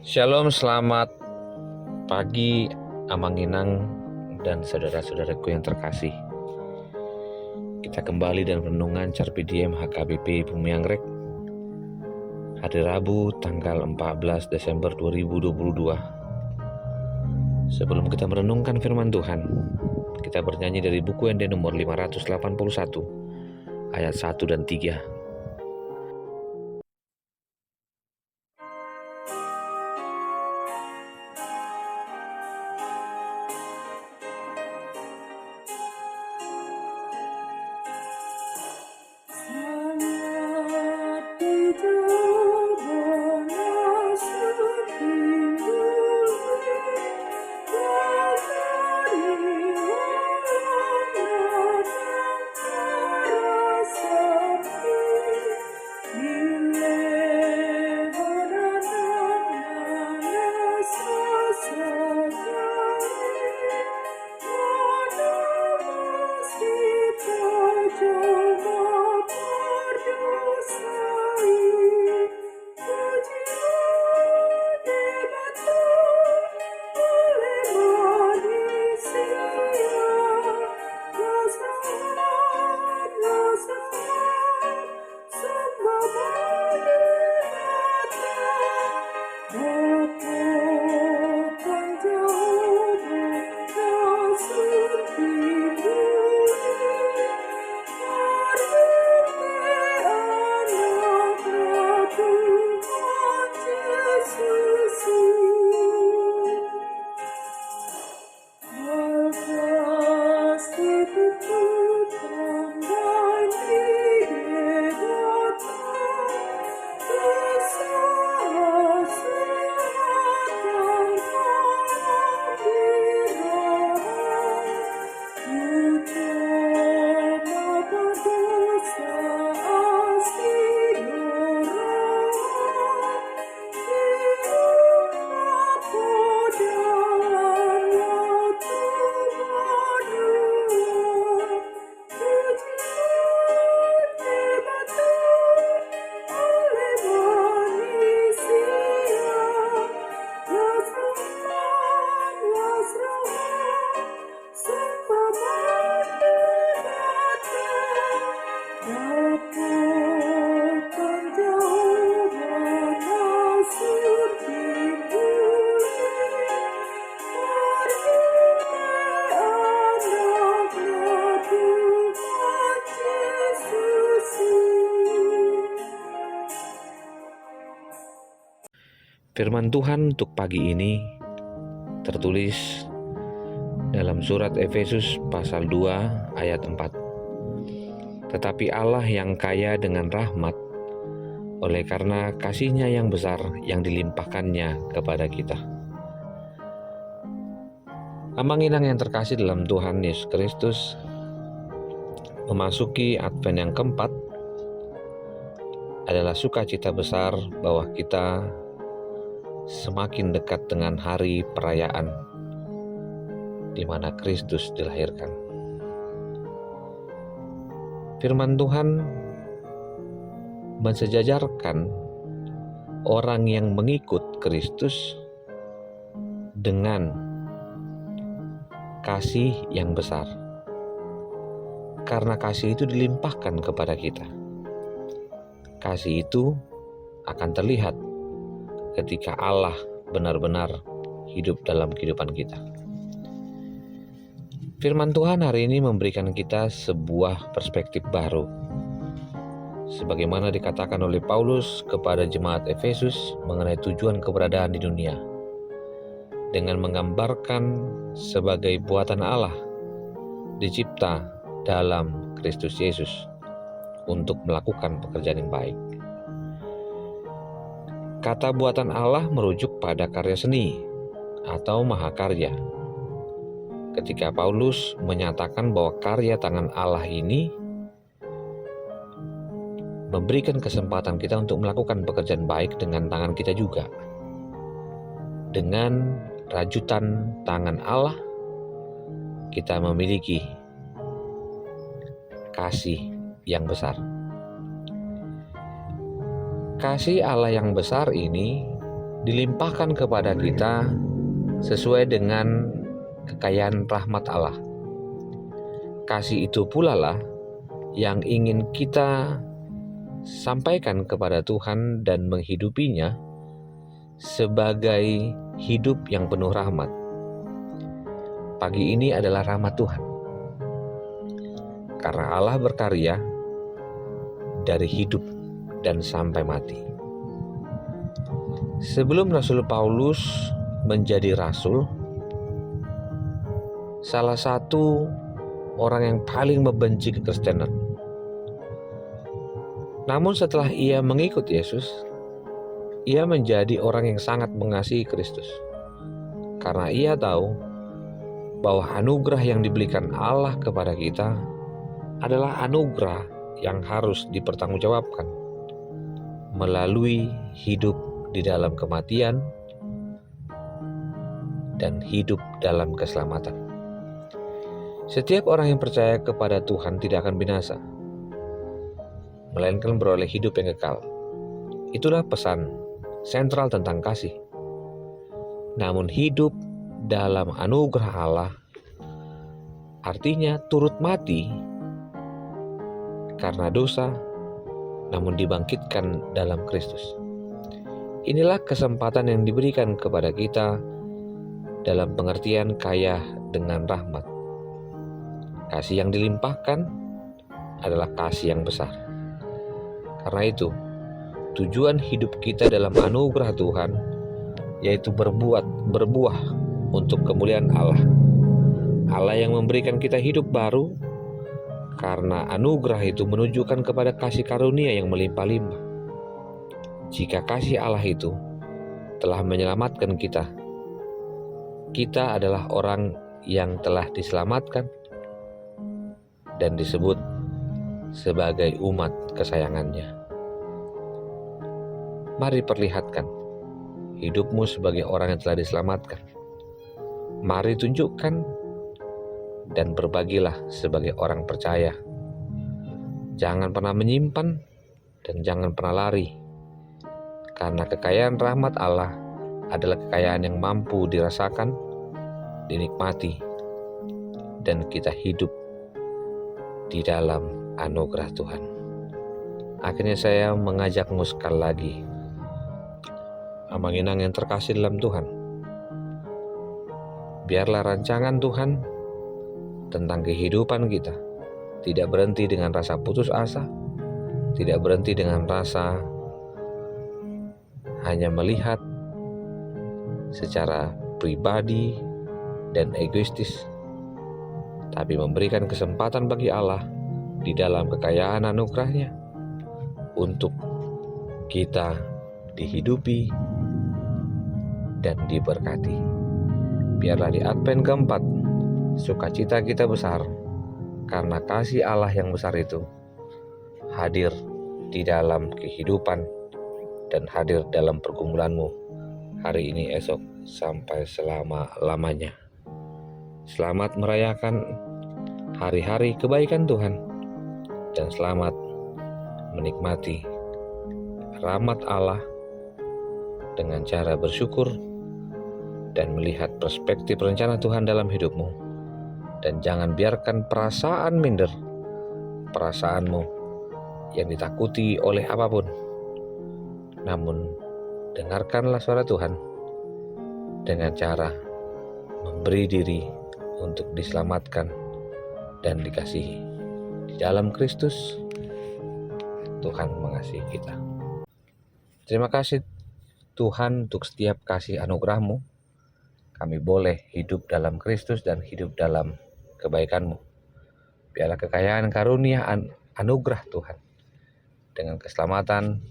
Shalom, selamat pagi Amanginang dan saudara-saudaraku yang terkasih. Kita kembali dalam renungan Carpe Diem HKBP Bumi Anggrek hari Rabu tanggal 14 Desember 2022. Sebelum kita merenungkan firman Tuhan, kita bernyanyi dari buku ND nomor 581 ayat 1 dan 3. Firman Tuhan untuk pagi ini tertulis dalam surat Efesus pasal 2 ayat 4. Tetapi Allah yang kaya dengan rahmat oleh karena kasih-Nya yang besar yang dilimpahkannya kepada kita. Amanginang yang terkasih dalam Tuhan Yesus Kristus, memasuki Advent yang keempat adalah sukacita besar bahwa kita semakin dekat dengan hari perayaan di mana Kristus dilahirkan. Firman Tuhan mensejajarkan orang yang mengikut Kristus dengan kasih yang besar. Karena kasih itu dilimpahkan kepada kita. Kasih itu akan terlihat ketika Allah benar-benar hidup dalam kehidupan kita. Firman Tuhan hari ini memberikan kita sebuah perspektif baru. Sebagaimana dikatakan oleh Paulus kepada jemaat Efesus mengenai tujuan keberadaan di dunia. Dengan menggambarkan sebagai buatan Allah, dicipta dalam Kristus Yesus untuk melakukan pekerjaan yang baik. Kata buatan Allah merujuk pada karya seni atau mahakarya. Ketika Paulus menyatakan bahwa karya tangan Allah ini memberikan kesempatan kita untuk melakukan pekerjaan baik dengan tangan kita juga. Dengan rajutan tangan Allah, kita memiliki kasih yang besar. Kasih Allah yang besar ini dilimpahkan kepada kita sesuai dengan kekayaan rahmat Allah. Kasih itu pula lah yang ingin kita sampaikan kepada Tuhan dan menghidupinya sebagai hidup yang penuh rahmat. Pagi ini adalah rahmat Tuhan, karena Allah berkarya dari hidup dan sampai mati. Sebelum Rasul Paulus menjadi rasul, salah satu orang yang paling membenci kekristenan. Namun setelah ia mengikut Yesus, ia menjadi orang yang sangat mengasihi Kristus. Karena ia tahu bahwa anugerah yang diberikan Allah kepada kita adalah anugerah yang harus dipertanggungjawabkan melalui hidup di dalam kematian dan hidup dalam keselamatan. Setiap orang yang percaya kepada Tuhan tidak akan binasa, melainkan beroleh hidup yang kekal. Itulah pesan sentral tentang kasih. Namun hidup dalam anugerah Allah artinya turut mati karena dosa, namun dibangkitkan dalam Kristus. Inilah kesempatan yang diberikan kepada kita dalam pengertian kaya dengan rahmat. Kasih yang dilimpahkan adalah kasih yang besar. Karena itu, tujuan hidup kita dalam anugerah Tuhan yaitu berbuah untuk kemuliaan Allah. Allah yang memberikan kita hidup baru karena anugerah itu menunjukkan kepada kasih karunia yang melimpah-limpah. Jika kasih Allah itu telah menyelamatkan kita, kita adalah orang yang telah diselamatkan dan disebut sebagai umat kesayangannya. Mari perlihatkan hidupmu sebagai orang yang telah diselamatkan. Mari tunjukkan dan berbagilah sebagai orang percaya. Jangan pernah menyimpan dan jangan pernah lari. Karena kekayaan rahmat Allah adalah kekayaan yang mampu dirasakan, dinikmati, dan kita hidup di dalam anugerah Tuhan. Akhirnya saya mengajakmu sekali lagi, amang-inang yang terkasih dalam Tuhan, biarlah rancangan Tuhan tentang kehidupan kita tidak berhenti dengan rasa putus asa, tidak berhenti dengan rasa hanya melihat secara pribadi dan egoistis, tapi memberikan kesempatan bagi Allah di dalam kekayaan anugerahnya untuk kita dihidupi dan diberkati. Biarlah di Advent keempat, sukacita kita besar karena kasih Allah yang besar itu hadir di dalam kehidupan dan hadir dalam pergumulanmu hari ini, esok, sampai selama-lamanya. Selamat merayakan hari-hari kebaikan Tuhan dan selamat menikmati rahmat Allah dengan cara bersyukur dan melihat perspektif rencana Tuhan dalam hidupmu. Dan jangan biarkan perasaan minder, perasaanmu yang ditakuti oleh apapun. Namun dengarkanlah suara Tuhan dengan cara memberi diri untuk diselamatkan dan dikasihi. Di dalam Kristus, Tuhan mengasihi kita. Terima kasih Tuhan untuk setiap kasih anugerah-Mu. Kami boleh hidup dalam Kristus dan hidup dalam kebaikan-Mu. Biarlah kekayaan karunia anugerah Tuhan dengan keselamatan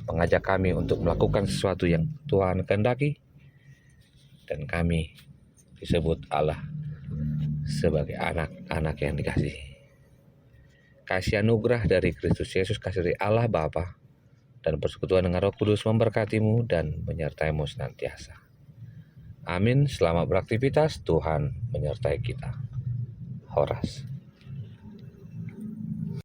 mengajak kami untuk melakukan sesuatu yang Tuhan kehendaki, dan kami disebut Allah sebagai anak-anak yang dikasihi. Kasih anugerah dari Kristus Yesus, kasih dari Allah Bapa, dan persekutuan dengan Roh Kudus memberkatimu dan menyertaimu senantiasa. Amin. Selamat beraktivitas, Tuhan menyertai kita. Horas.